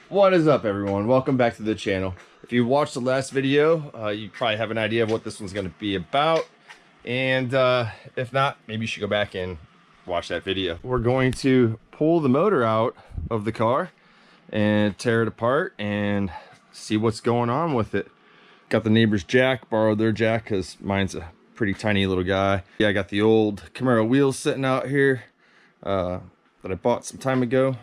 What is up, everyone? Welcome back to the channel. If you watched the last video, you probably have an idea of what this one's going to be about. And if not, maybe you should go back and watch that video. We're going to pull the motor out of the car and tear it apart and see what's going on with it. Got the neighbor's jack, borrowed their jack because mine's a pretty tiny little guy. Yeah, I got the old Camaro wheels sitting out here that I bought some time ago.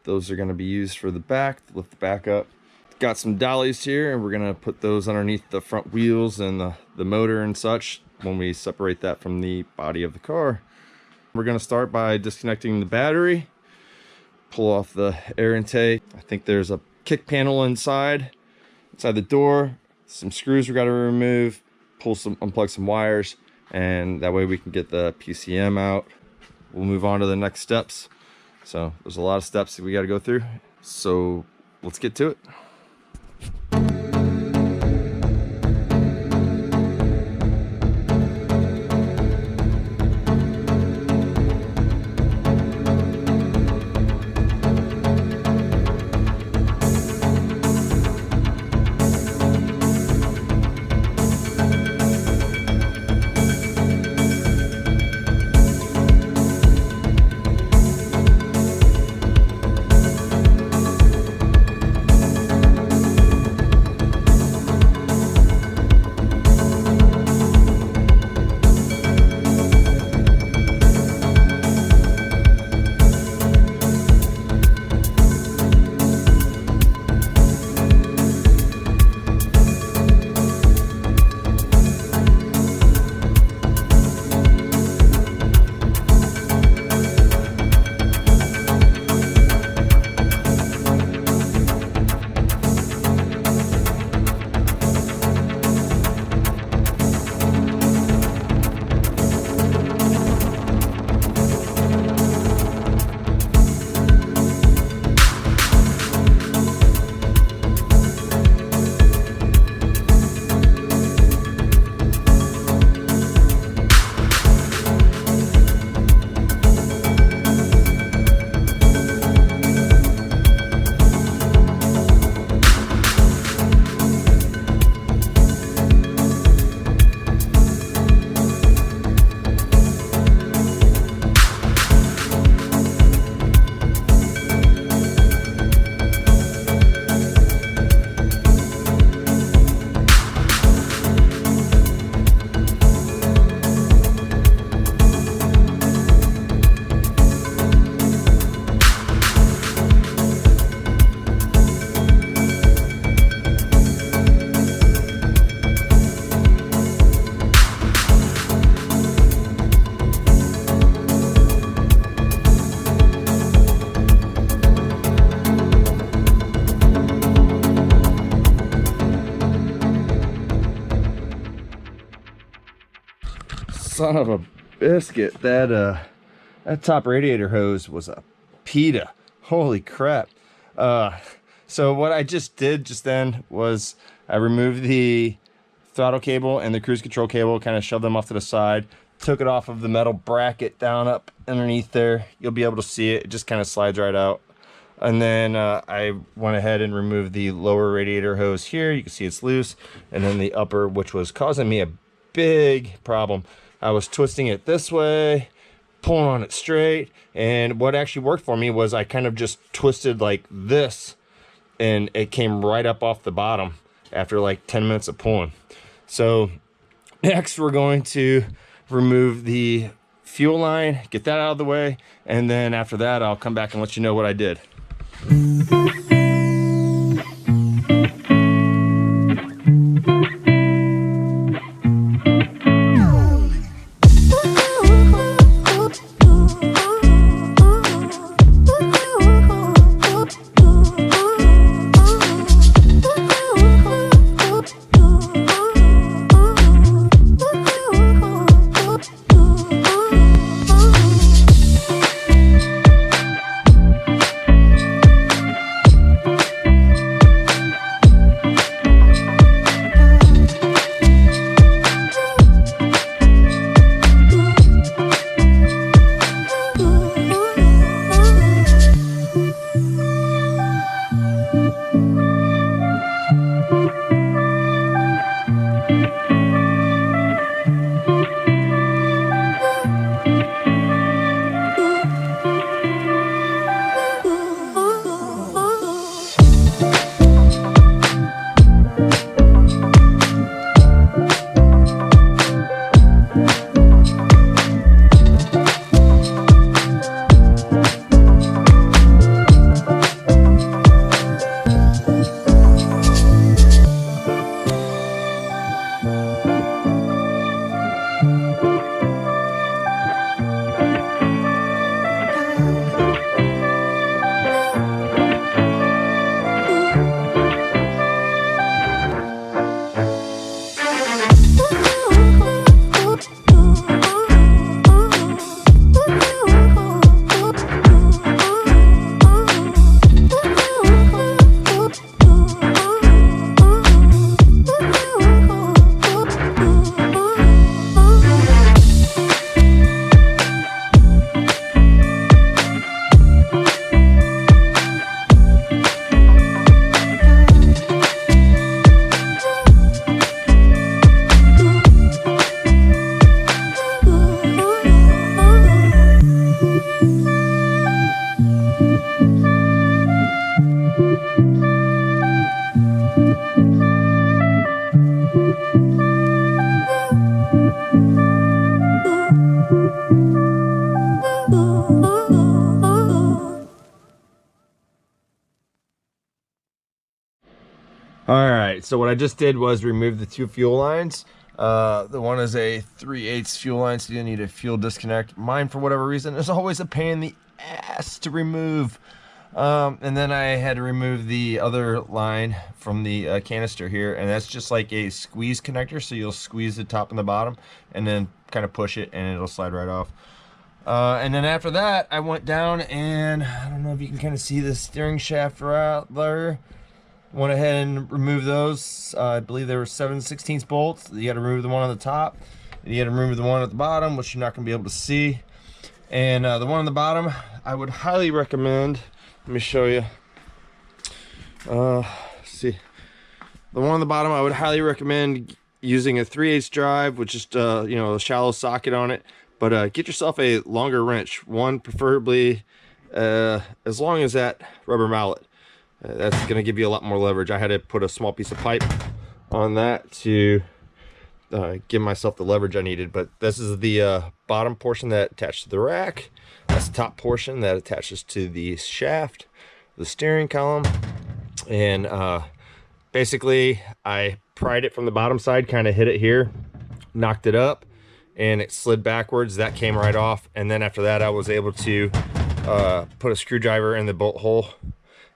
Those are going to be used for the back, to lift the back up. Got some dollies here, and we're going to put those underneath the front wheels and the motor and such when we separate that from the body of the car. We're going to start by disconnecting the battery, pull off the air intake. I think there's a kick panel inside the door, some screws we got to remove, unplug some wires, and that way we can get the PCM out. We'll move on to the next steps. So there's a lot of steps that we got to go through. So let's get to it. Son of a biscuit, that top radiator hose was a pita. Holy crap. So what I just did just then was I removed the throttle cable and the cruise control cable, kind of shoved them off to the side, took it off of the metal bracket down up underneath there. You'll be able to see it. It just kind of slides right out. And then I went ahead and removed the lower radiator hose here. You can see it's loose. And then the upper, which was causing me a big problem. I was twisting it this way, pulling on it straight, and what actually worked for me was I kind of just twisted like this, and it came right up off the bottom after like 10 minutes of pulling. So next we're going to remove the fuel line, get that out of the way, and then after that I'll come back and let you know what I did. All right, so what I just did was remove the two fuel lines. The one is a 3/8 fuel line, so you need a fuel disconnect. Mine, for whatever reason, is always a pain in the ass to remove. And then I had to remove the other line from the canister here, and that's just like a squeeze connector, so you'll squeeze the top and the bottom, and then kind of push it, and it'll slide right off. And then after that, I went down, and I don't know if you can kind of see the steering shaft right there. Went ahead and removed those. I believe there were 7/16 bolts. You got to remove the one on the top. You got to remove the one at the bottom, which you're not going to be able to see. And the one on the bottom, I would highly recommend. Let me show you. See, the one on the bottom, I would highly recommend using a 3/8 drive with just you know, a shallow socket on it. But get yourself a longer wrench. One preferably as long as that rubber mallet. That's going to give you a lot more leverage. I had to put a small piece of pipe on that to give myself the leverage I needed. But this is the bottom portion that attached to the rack. That's the top portion that attaches to the shaft, the steering column. And basically, I pried it from the bottom side, kind of hit it here, knocked it up, and it slid backwards. That came right off. And then after that, I was able to put a screwdriver in the bolt hole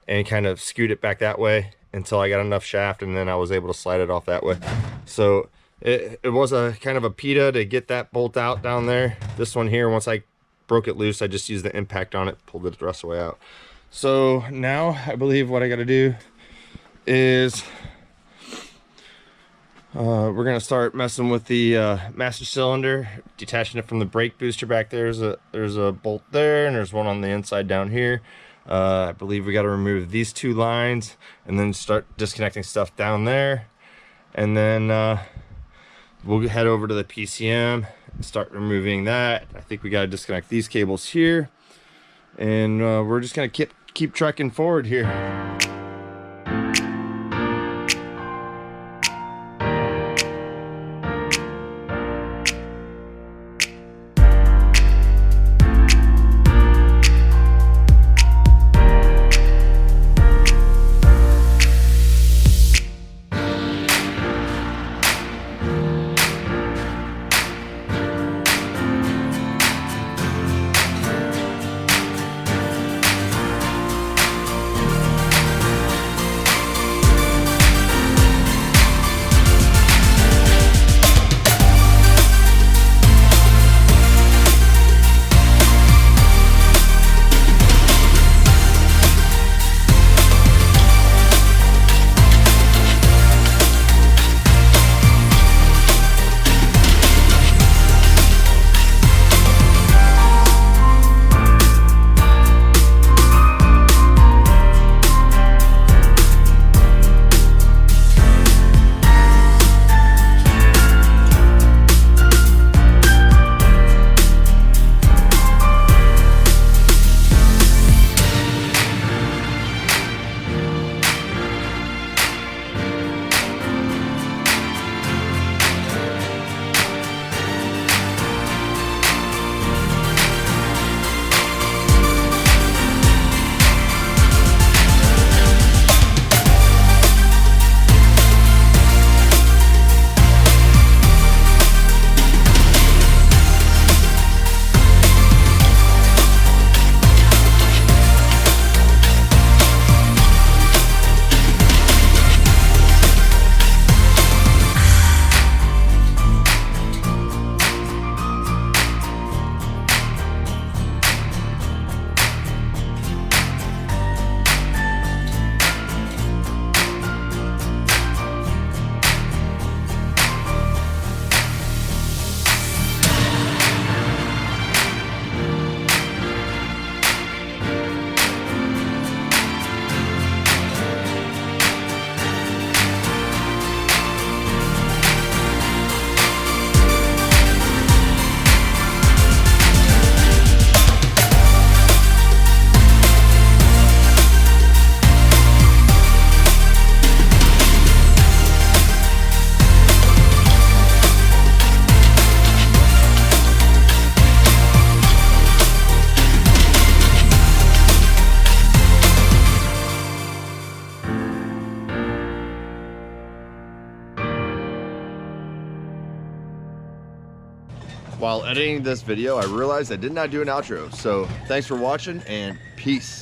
and kind of scoot it back that way until I got enough shaft, and then I was able to slide it off that way. So it was a kind of a PETA to get that bolt out down there. This one here, once I broke it loose, I just used the impact on it, pulled it the rest of the way out. So now I believe what I got to do is we're gonna start messing with the master cylinder, detaching it from the brake booster back there. There's a bolt there, and there's one on the inside down here. I believe we got to remove these two lines and then start disconnecting stuff down there, and then we'll head over to the PCM and start removing that. I think we got to disconnect these cables here, and we're just gonna keep trucking forward here. While editing this video, I realized I did not do an outro. So thanks for watching and peace.